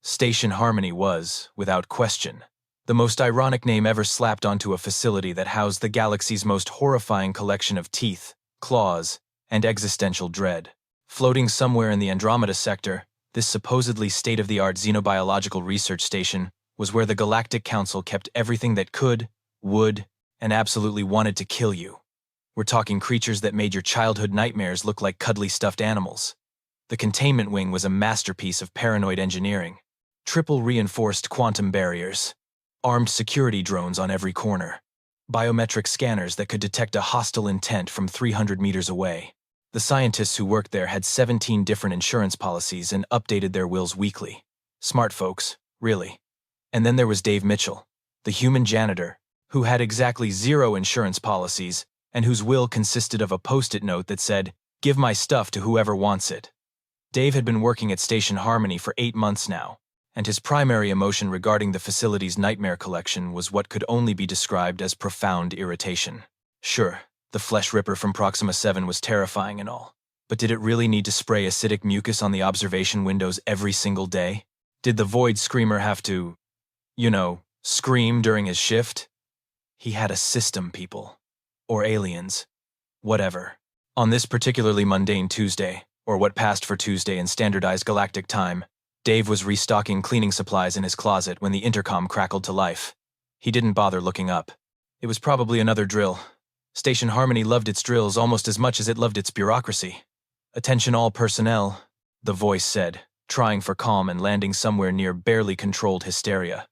Station Harmony was, without question, the most ironic name ever slapped onto a facility that housed the galaxy's most horrifying collection of teeth, claws, and existential dread. Floating somewhere in the Andromeda sector, this supposedly state-of-the-art xenobiological research station was where the Galactic Council kept everything that could, would, and absolutely wanted to kill you. We're talking creatures that made your childhood nightmares look like cuddly stuffed animals. The containment wing was a masterpiece of paranoid engineering. Triple reinforced quantum barriers, armed security drones on every corner, biometric scanners that could detect a hostile intent from 300 meters away. The scientists who worked there had 17 different insurance policies and updated their wills weekly. Smart folks, really. And then there was Dave Mitchell, the human janitor, who had exactly 0 insurance policies and whose will consisted of a post-it note that said, "Give my stuff to whoever wants it." Dave had been working at Station Harmony for 8 months now, and his primary emotion regarding the facility's nightmare collection was what could only be described as profound irritation. Sure, the flesh ripper from Proxima 7 was terrifying and all, but did it really need to spray acidic mucus on the observation windows every single day? Did the Void Screamer have to, scream during his shift? He had a system, people. Or aliens. Whatever. On this particularly mundane Tuesday, or what passed for Tuesday in standardized galactic time, Dave was restocking cleaning supplies in his closet when the intercom crackled to life. He didn't bother looking up. It was probably another drill. Station Harmony loved its drills almost as much as it loved its bureaucracy. "Attention all personnel," the voice said, trying for calm and landing somewhere near barely controlled hysteria.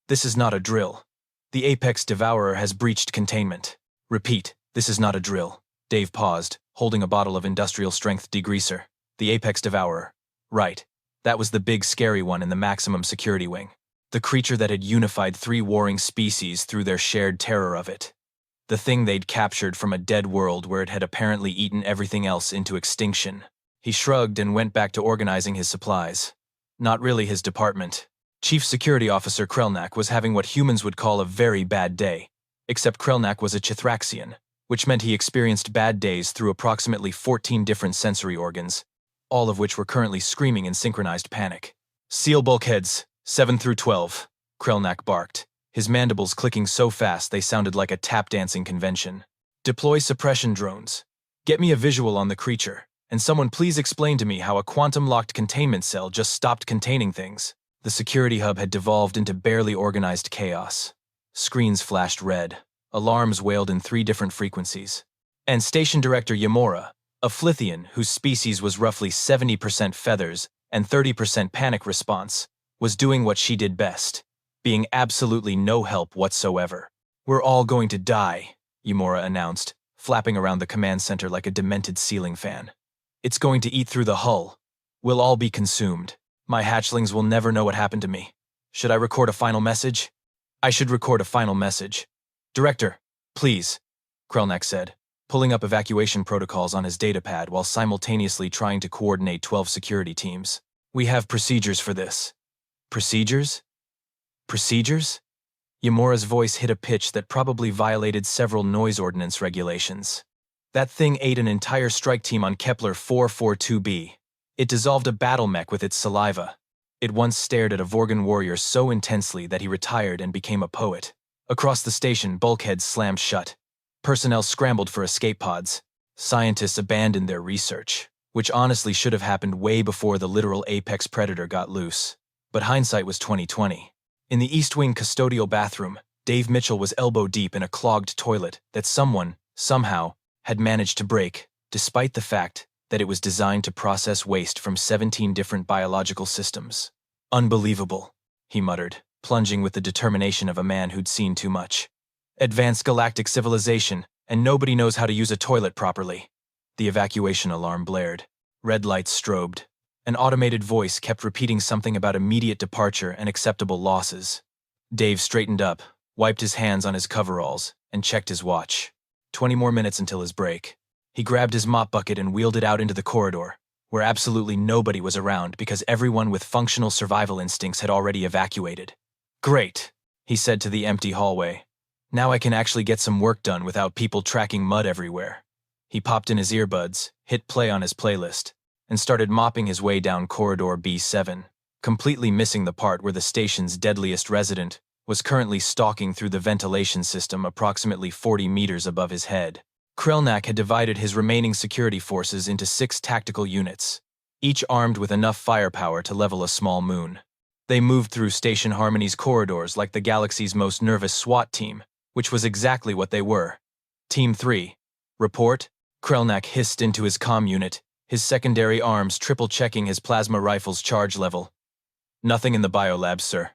"This is not a drill. The Apex Devourer has breached containment. Repeat, this is not a drill." Dave paused, holding a bottle of industrial-strength degreaser. The Apex Devourer. Right. That was the big scary one in the maximum security wing. The creature that had unified 3 warring species through their shared terror of it. The thing they'd captured from a dead world where it had apparently eaten everything else into extinction. He shrugged and went back to organizing his supplies. Not really his department. Chief Security Officer Krelnak was having what humans would call a very bad day. Except Krelnak was a Chithraxian, which meant he experienced bad days through approximately 14 different sensory organs, all of which were currently screaming in synchronized panic. "Seal bulkheads, 7 through 12, Krelnak barked, his mandibles clicking so fast they sounded like a tap-dancing convention. "Deploy suppression drones. Get me a visual on the creature, and someone please explain to me how a quantum-locked containment cell just stopped containing things." The security hub had devolved into barely organized chaos. Screens flashed red. Alarms wailed in 3 different frequencies. And Station Director Yamura, a Flithian whose species was roughly 70% feathers and 30% panic response, was doing what she did best, being absolutely no help whatsoever. "We're all going to die," Yamura announced, flapping around the command center like a demented ceiling fan. "It's going to eat through the hull. We'll all be consumed. My hatchlings will never know what happened to me. Should I record a final message?" "I should record a final message. Director, please," Krelnak said, pulling up evacuation protocols on his datapad while simultaneously trying to coordinate 12 security teams. "We have procedures for this." "Procedures? Procedures?" Yamura's voice hit a pitch that probably violated several noise ordinance regulations. "That thing ate an entire strike team on Kepler 442b. It dissolved a battle mech with its saliva. It once stared at a Vorgan warrior so intensely that he retired and became a poet. Across the station, bulkheads slammed shut. Personnel scrambled for escape pods. Scientists abandoned their research, which honestly should have happened way before the literal apex predator got loose. But hindsight was 20/20. In the East Wing custodial bathroom, Dave Mitchell was elbow-deep in a clogged toilet that someone, somehow, had managed to break, despite the fact that it was designed to process waste from 17 different biological systems. "Unbelievable," he muttered, plunging with the determination of a man who'd seen too much. "Advanced galactic civilization, and nobody knows how to use a toilet properly." The evacuation alarm blared. Red lights strobed. An automated voice kept repeating something about immediate departure and acceptable losses. Dave straightened up, wiped his hands on his coveralls, and checked his watch. 20 more minutes until his break. He grabbed his mop bucket and wheeled it out into the corridor, where absolutely nobody was around because everyone with functional survival instincts had already evacuated. "Great," he said to the empty hallway. "Now I can actually get some work done without people tracking mud everywhere." He popped in his earbuds, hit play on his playlist, and started mopping his way down corridor B7. completely missing the part where the station's deadliest resident was currently stalking through the ventilation system approximately 40 meters above his head. Knack had divided his remaining security forces into 6 tactical units, each armed with enough firepower to level a small moon. They moved through Station Harmony's corridors like the galaxy's most nervous SWAT team, which was exactly what they were. Team 3. Report. Knack hissed into his comm unit, his secondary arms triple-checking his plasma rifle's charge level. "Nothing in the biolab, sir,"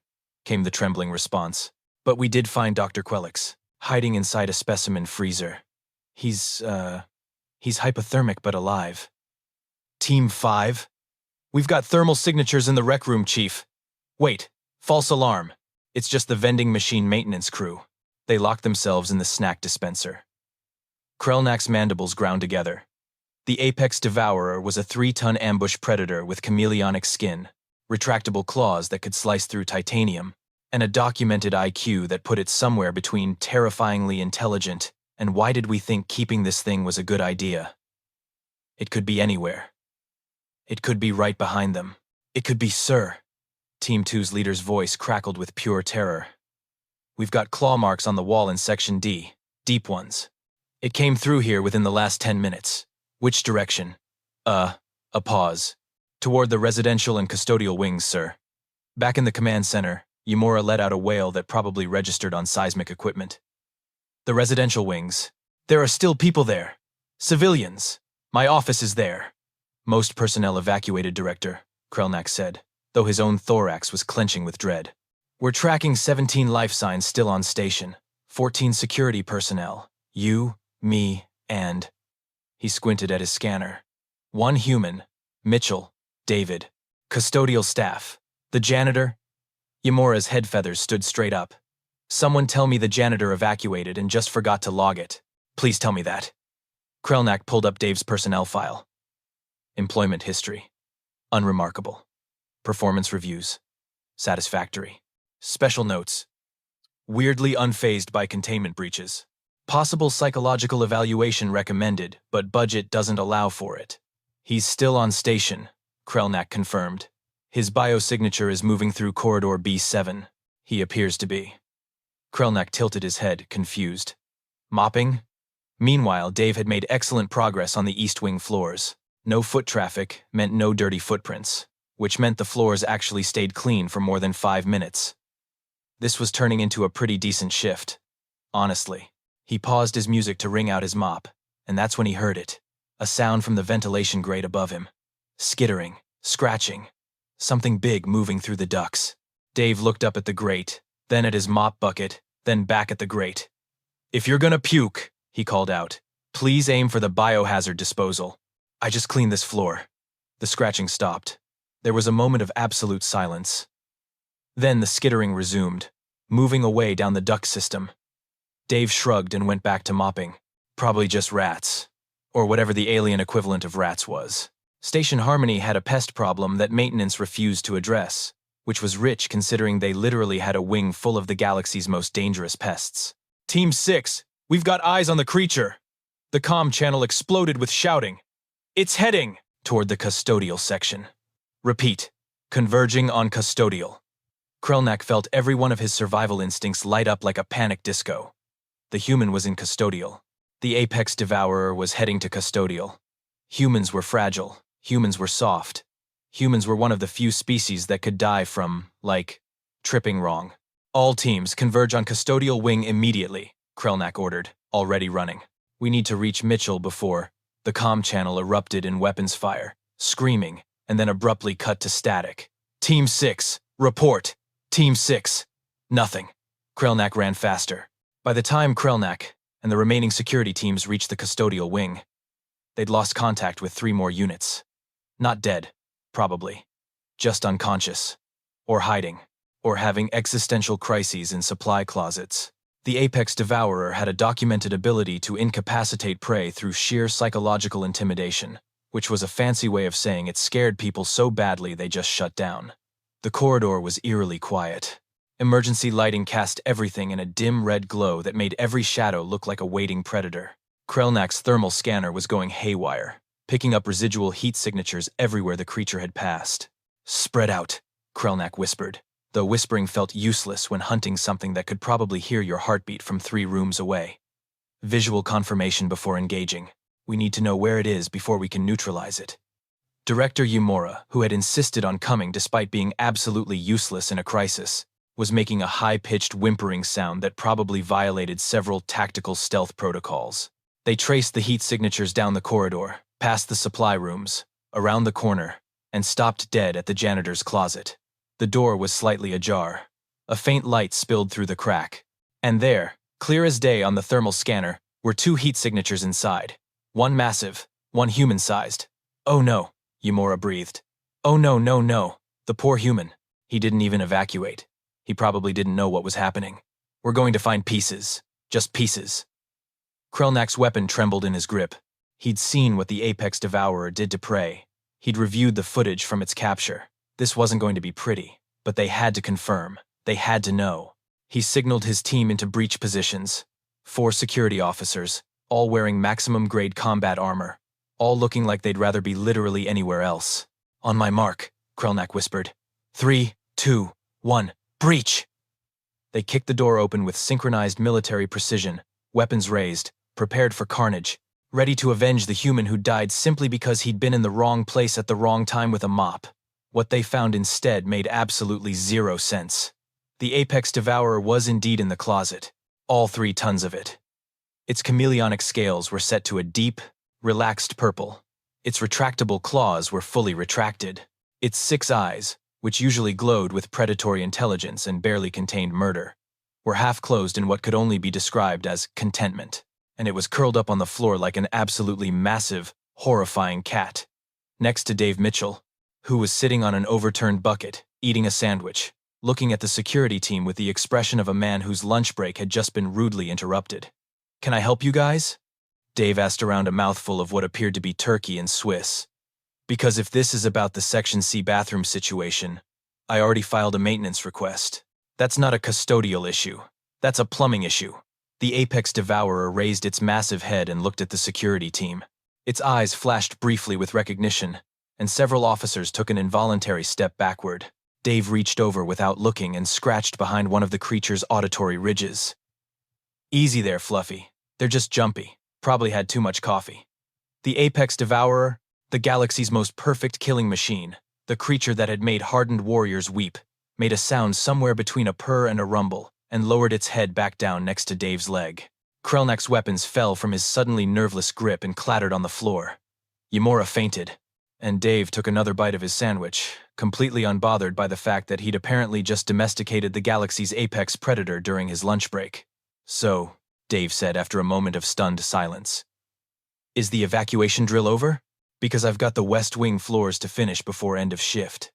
came the trembling response. "But we did find Dr. Quelix, hiding inside a specimen freezer. He's hypothermic but alive." Team 5? "We've got thermal signatures in the rec room, Chief." "Wait, false alarm. It's just the vending machine maintenance crew." They locked themselves in the snack dispenser. Knack's mandibles ground together. The Apex Devourer was a 3-ton ambush predator with chameleonic skin, retractable claws that could slice through titanium, and a documented IQ that put it somewhere between terrifyingly intelligent and why did we think keeping this thing was a good idea. It could be anywhere. It could be right behind them. It could be Sir. Team 2's leader's voice crackled with pure terror. "We've got claw marks on the wall in Section D, deep ones. It came through here within the last 10 minutes. Which direction?" A pause. "Toward the residential and custodial wings, sir." Back in the command center, Yamura let out a wail that probably registered on seismic equipment. "The residential wings. There are still people there. Civilians. My office is there." "Most personnel evacuated, Director," Knack said, though his own thorax was clenching with dread. "We're tracking 17 life signs still on station, 14 security personnel, you, me, and..." He squinted at his scanner. "One human, Mitchell, David. Custodial staff. The janitor..." Yamura's head feathers stood straight up. "Someone tell me the janitor evacuated and just forgot to log it. Please tell me that." Knack pulled up Dave's personnel file. Employment history. Unremarkable. Performance reviews. Satisfactory. Special notes. Weirdly unfazed by containment breaches. Possible psychological evaluation recommended, but budget doesn't allow for it. He's still on station, Knack confirmed. His biosignature is moving through corridor B7. He appears to be. Knack tilted his head, confused. Mopping? Meanwhile, Dave had made excellent progress on the East Wing floors. No foot traffic meant no dirty footprints, which meant the floors actually stayed clean for more than 5 minutes. This was turning into a pretty decent shift. Honestly. He paused his music to wring out his mop, and that's when he heard it. A sound from the ventilation grate above him. Skittering, scratching. Something big moving through the ducts. Dave looked up at the grate, then at his mop bucket, then back at the grate. "If you're gonna puke," he called out, "please aim for the biohazard disposal. I just cleaned this floor." The scratching stopped. There was a moment of absolute silence. Then the skittering resumed, moving away down the duct system. Dave shrugged and went back to mopping. Probably just rats. Or whatever the alien equivalent of rats was. Station Harmony had a pest problem that maintenance refused to address, which was rich considering they literally had a wing full of the galaxy's most dangerous pests. "Team 6, we've got eyes on the creature." The comm channel exploded with shouting. "It's heading toward the custodial section." Repeat, converging on custodial. Knack felt every one of his survival instincts light up like a panic disco. The human was in custodial. The Apex Devourer was heading to custodial. Humans were fragile. Humans were soft. Humans were one of the few species that could die from, tripping wrong. "All teams converge on custodial wing immediately," Knack ordered, already running. "We need to reach Mitchell before..." The comm channel erupted in weapons fire, screaming, and then abruptly cut to static. "Team 6, report. Team 6. Nothing." Knack ran faster. By the time Knack and the remaining security teams reached the custodial wing, they'd lost contact with 3 more units. Not dead, probably. Just unconscious. Or hiding. Or having existential crises in supply closets. The Apex Devourer had a documented ability to incapacitate prey through sheer psychological intimidation, which was a fancy way of saying it scared people so badly they just shut down. The corridor was eerily quiet. Emergency lighting cast everything in a dim red glow that made every shadow look like a waiting predator. Knack's thermal scanner was going haywire, picking up residual heat signatures everywhere the creature had passed. "Spread out," Krelnak whispered, though whispering felt useless when hunting something that could probably hear your heartbeat from 3 rooms away. Visual confirmation before engaging. We need to know where it is before we can neutralize it. Director Yumura, who had insisted on coming despite being absolutely useless in a crisis, was making a high-pitched whimpering sound that probably violated several tactical stealth protocols. They traced the heat signatures down the corridor, past the supply rooms, around the corner, and stopped dead at the janitor's closet. The door was slightly ajar. A faint light spilled through the crack. And there, clear as day on the thermal scanner, were 2 heat signatures inside. One massive, one human-sized. "Oh no," Yumura breathed. "Oh no, no, no, the poor human. He didn't even evacuate. He probably didn't know what was happening. We're going to find pieces. Just pieces." Krelnak's weapon trembled in his grip. He'd seen what the Apex Devourer did to prey. He'd reviewed the footage from its capture. This wasn't going to be pretty, but they had to confirm. They had to know. He signaled his team into breach positions. 4 security officers, all wearing maximum-grade combat armor, all looking like they'd rather be literally anywhere else. "On my mark," Krelnak whispered. 3, 2, 1, breach! They kicked the door open with synchronized military precision, weapons raised, prepared for carnage, ready to avenge the human who died simply because he'd been in the wrong place at the wrong time with a mop. What they found instead made absolutely 0 sense. The Apex Devourer was indeed in the closet, all 3 tons of it. Its chameleonic scales were set to a deep, relaxed purple. Its retractable claws were fully retracted. Its 6 eyes, which usually glowed with predatory intelligence and barely contained murder, were half closed in what could only be described as contentment, and it was curled up on the floor like an absolutely massive, horrifying cat, next to Dave Mitchell, who was sitting on an overturned bucket, eating a sandwich, looking at the security team with the expression of a man whose lunch break had just been rudely interrupted. "Can I help you guys?" Dave asked around a mouthful of what appeared to be turkey and Swiss. "Because if this is about the Section C bathroom situation, I already filed a maintenance request. That's not a custodial issue. That's a plumbing issue." The Apex Devourer raised its massive head and looked at the security team. Its eyes flashed briefly with recognition, and several officers took an involuntary step backward. Dave reached over without looking and scratched behind one of the creature's auditory ridges. "Easy there, Fluffy. They're just jumpy. Probably had too much coffee." The Apex Devourer, the galaxy's most perfect killing machine, the creature that had made hardened warriors weep, made a sound somewhere between a purr and a rumble, and lowered its head back down next to Dave's leg. Krelnak's weapons fell from his suddenly nerveless grip and clattered on the floor. Yumura fainted, and Dave took another bite of his sandwich, completely unbothered by the fact that he'd apparently just domesticated the galaxy's apex predator during his lunch break. "So," Dave said after a moment of stunned silence, "is the evacuation drill over? Because I've got the West Wing floors to finish before end of shift."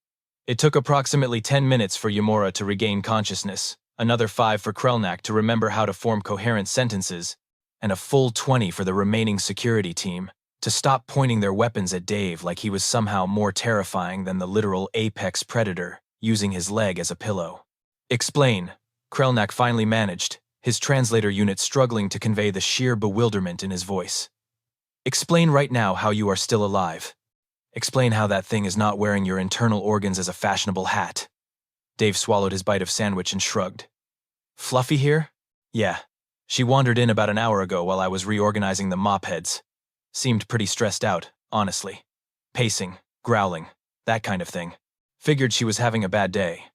It took approximately 10 minutes for Yumura to regain consciousness, another 5 for Krelnak to remember how to form coherent sentences, and a full 20 for the remaining security team to stop pointing their weapons at Dave like he was somehow more terrifying than the literal apex predator using his leg as a pillow. "Explain," Krelnak finally managed, his translator unit struggling to convey the sheer bewilderment in his voice. "Explain right now how you are still alive. Explain how that thing is not wearing your internal organs as a fashionable hat." Dave swallowed his bite of sandwich and shrugged. "Fluffy here? Yeah. She wandered in about an hour ago while I was reorganizing the mop heads. Seemed pretty stressed out, honestly. Pacing, growling, that kind of thing. Figured she was having a bad day."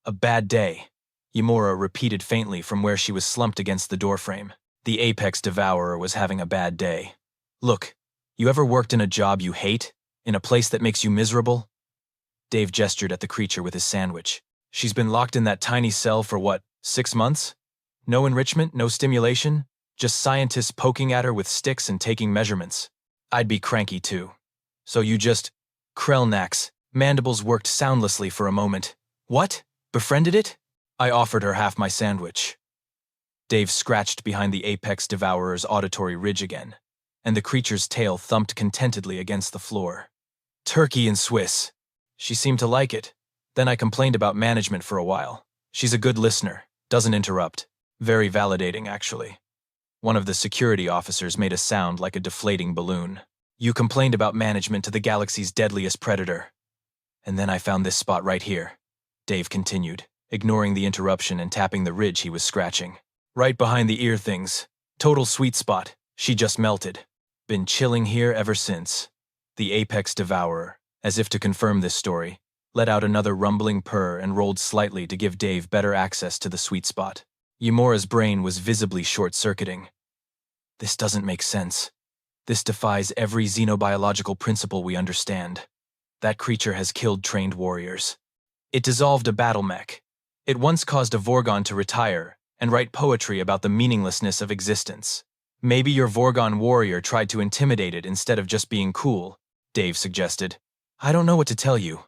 "A bad day," Yumura repeated faintly from where she was slumped against the doorframe. The Apex Devourer was having a bad day. "Look, you ever worked in a job you hate? In a place that makes you miserable?" Dave gestured at the creature with his sandwich. "She's been locked in that tiny cell for what, 6 months? No enrichment, no stimulation? Just scientists poking at her with sticks and taking measurements. I'd be cranky too. So you just..." Krelnak's mandibles worked soundlessly for a moment. "What? Befriended it?" "I offered her half my sandwich." Dave scratched behind the Apex Devourer's auditory ridge again, and the creature's tail thumped contentedly against the floor. "Turkey and Swiss. She seemed to like it. Then I complained about management for a while. She's a good listener, doesn't interrupt. Very validating, actually." One of the security officers made a sound like a deflating balloon. "You complained about management to the galaxy's deadliest predator. And then I found this spot right here." Dave continued, ignoring the interruption and tapping the ridge he was scratching. Right behind the ear things. Total sweet spot. She just melted. Been chilling here ever since. The apex devourer, as if to confirm this story, let out another rumbling purr and rolled slightly to give Dave better access to the sweet spot. Yumura's brain was visibly short-circuiting. This doesn't make sense. This defies every xenobiological principle we understand. That creature has killed trained warriors. It dissolved a battle mech. It once caused a Vorgon to retire and write poetry about the meaninglessness of existence. Maybe your Vorgon warrior tried to intimidate it instead of just being cool, Dave suggested. I don't know what to tell you.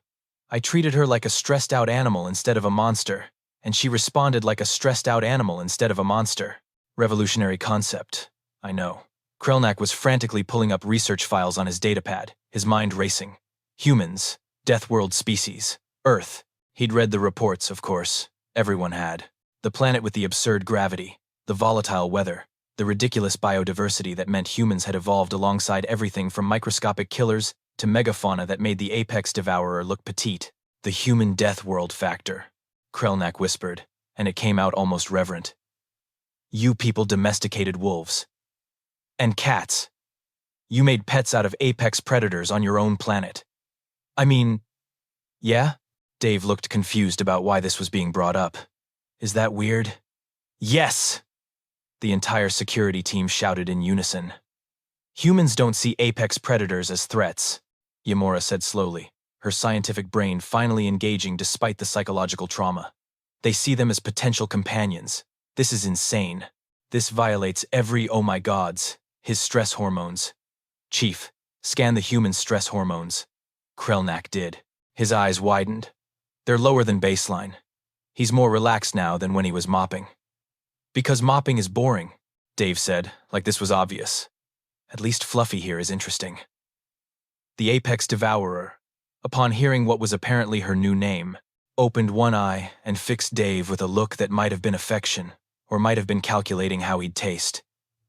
I treated her like a stressed-out animal instead of a monster, and she responded like a stressed-out animal instead of a monster. Revolutionary concept, I know. Krelnak was frantically pulling up research files on his datapad, his mind racing. Humans, Death World species, Earth. He'd read the reports, of course. Everyone had. The planet with the absurd gravity, the volatile weather, the ridiculous biodiversity that meant humans had evolved alongside everything from microscopic killers to megafauna that made the apex devourer look petite. The human death world factor, Krelnak whispered, and it came out almost reverent. You people domesticated wolves. And cats. You made pets out of apex predators on your own planet. I mean, yeah? Dave looked confused about why this was being brought up. Is that weird? Yes! The entire security team shouted in unison. Humans don't see apex predators as threats, Yumura said slowly, her scientific brain finally engaging despite the psychological trauma. They see them as potential companions. This is insane. This violates every oh my gods, his stress hormones. Chief, scan the human stress hormones. Krelnak did. His eyes widened. They're lower than baseline. He's more relaxed now than when he was mopping. Because mopping is boring, Dave said, like this was obvious. At least Fluffy here is interesting. The apex devourer, upon hearing what was apparently her new name, opened one eye and fixed Dave with a look that might have been affection, or might have been calculating how he'd taste.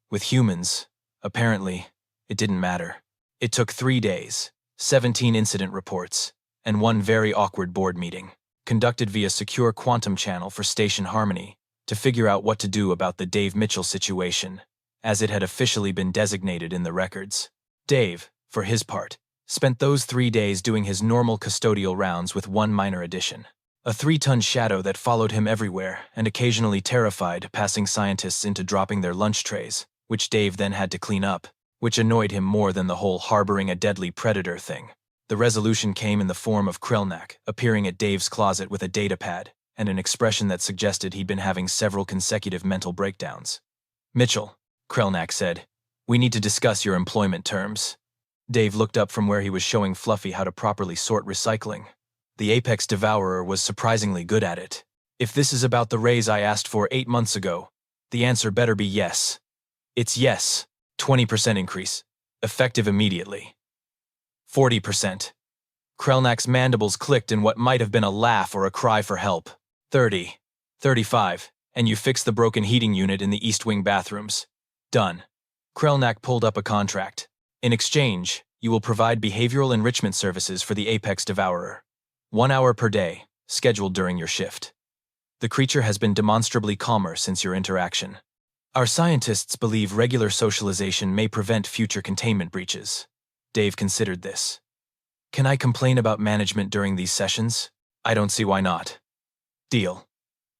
With humans, apparently, it didn't matter. It took 3 days, 17 incident reports, and one very awkward board meeting, conducted via secure quantum channel for Station Harmony, to figure out what to do about the Dave Mitchell situation, as it had officially been designated in the records. Dave, for his part, spent those 3 days doing his normal custodial rounds with one minor addition. A 3-ton shadow that followed him everywhere and occasionally terrified passing scientists into dropping their lunch trays, which Dave then had to clean up, which annoyed him more than the whole harboring a deadly predator thing. The resolution came in the form of Krelnak appearing at Dave's closet with a datapad and an expression that suggested he'd been having several consecutive mental breakdowns. Mitchell, Krelnak said, we need to discuss your employment terms. Dave looked up from where he was showing Fluffy how to properly sort recycling. The apex devourer was surprisingly good at it. If this is about the raise I asked for 8 months ago, the answer better be yes. It's yes. 20% increase. Effective immediately. 40%. Krelnak's mandibles clicked in what might have been a laugh or a cry for help. 30. 35. And you fix the broken heating unit in the East Wing bathrooms. Done. Krelnak pulled up a contract. In exchange, you will provide behavioral enrichment services for the apex devourer. 1 hour per day, scheduled during your shift. The creature has been demonstrably calmer since your interaction. Our scientists believe regular socialization may prevent future containment breaches. Dave considered this. Can I complain about management during these sessions? I don't see why not. Deal.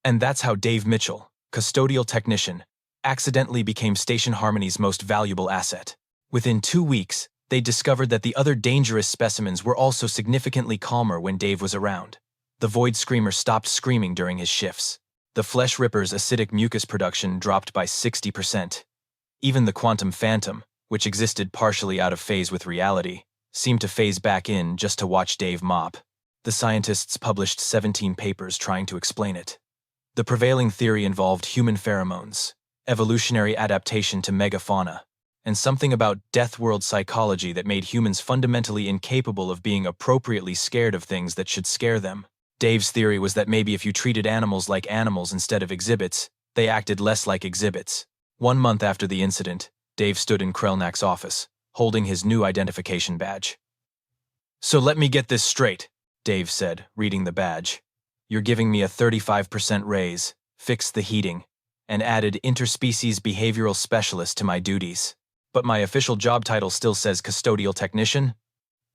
And that's how Dave Mitchell, custodial technician, accidentally became Station Harmony's most valuable asset. Within 2 weeks, they discovered that the other dangerous specimens were also significantly calmer when Dave was around. The Void Screamer stopped screaming during his shifts. The Flesh Ripper's acidic mucus production dropped by 60%. Even the Quantum Phantom, which existed partially out of phase with reality, seemed to phase back in just to watch Dave mop. The scientists published 17 papers trying to explain it. The prevailing theory involved human pheromones, evolutionary adaptation to megafauna, and something about death world psychology that made humans fundamentally incapable of being appropriately scared of things that should scare them. Dave's theory was that maybe if you treated animals like animals instead of exhibits, they acted less like exhibits. 1 month after the incident, Dave stood in Krelnak's office, holding his new identification badge. So let me get this straight, Dave said, reading the badge. You're giving me a 35% raise, fixed the heating, and added interspecies behavioral specialist to my duties. But my official job title still says custodial technician?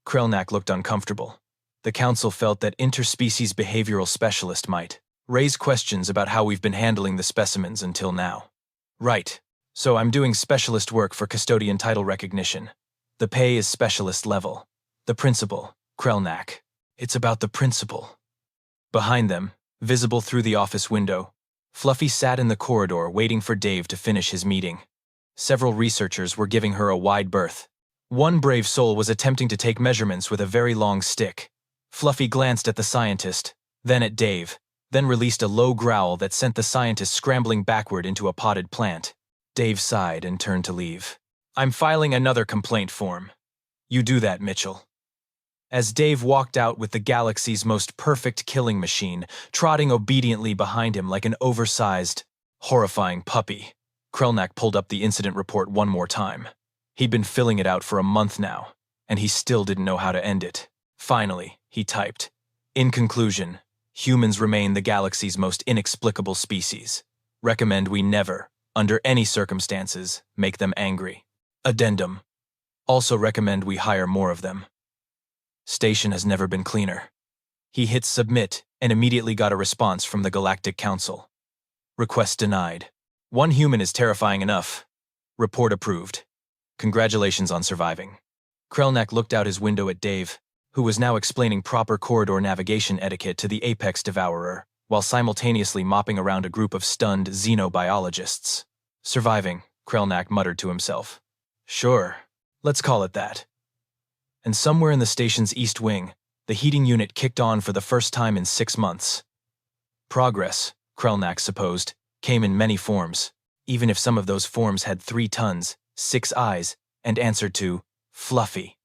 Krelnak looked uncomfortable. The council felt that interspecies behavioral specialist might raise questions about how we've been handling the specimens until now. Right. So I'm doing specialist work for custodian title recognition. The pay is specialist level. The principal, Krelnak. It's about the principal. Behind them, visible through the office window, Fluffy sat in the corridor waiting for Dave to finish his meeting. Several researchers were giving her a wide berth. One brave soul was attempting to take measurements with a very long stick. Fluffy glanced at the scientist, then at Dave, then released a low growl that sent the scientist scrambling backward into a potted plant. Dave sighed and turned to leave. I'm filing another complaint form. You do that, Mitchell. As Dave walked out with the galaxy's most perfect killing machine, trotting obediently behind him like an oversized, horrifying puppy, Krelnak pulled up the incident report one more time. He'd been filling it out for a month now, and he still didn't know how to end it. Finally, he typed, "In conclusion, humans remain the galaxy's most inexplicable species. Recommend we never, under any circumstances, make them angry. Addendum. Also recommend we hire more of them. Station has never been cleaner." He hit submit and immediately got a response from the Galactic Council. Request denied. One human is terrifying enough. Report approved. Congratulations on surviving. Krelnak looked out his window at Dave, who was now explaining proper corridor navigation etiquette to the apex devourer, while simultaneously mopping around a group of stunned xenobiologists. Surviving, Krelnak muttered to himself. Sure, let's call it that. And somewhere in the station's east wing, the heating unit kicked on for the first time in 6 months. Progress, Krelnak supposed, came in many forms, even if some of those forms had 3 tons, 6 eyes, and answered to Fluffy.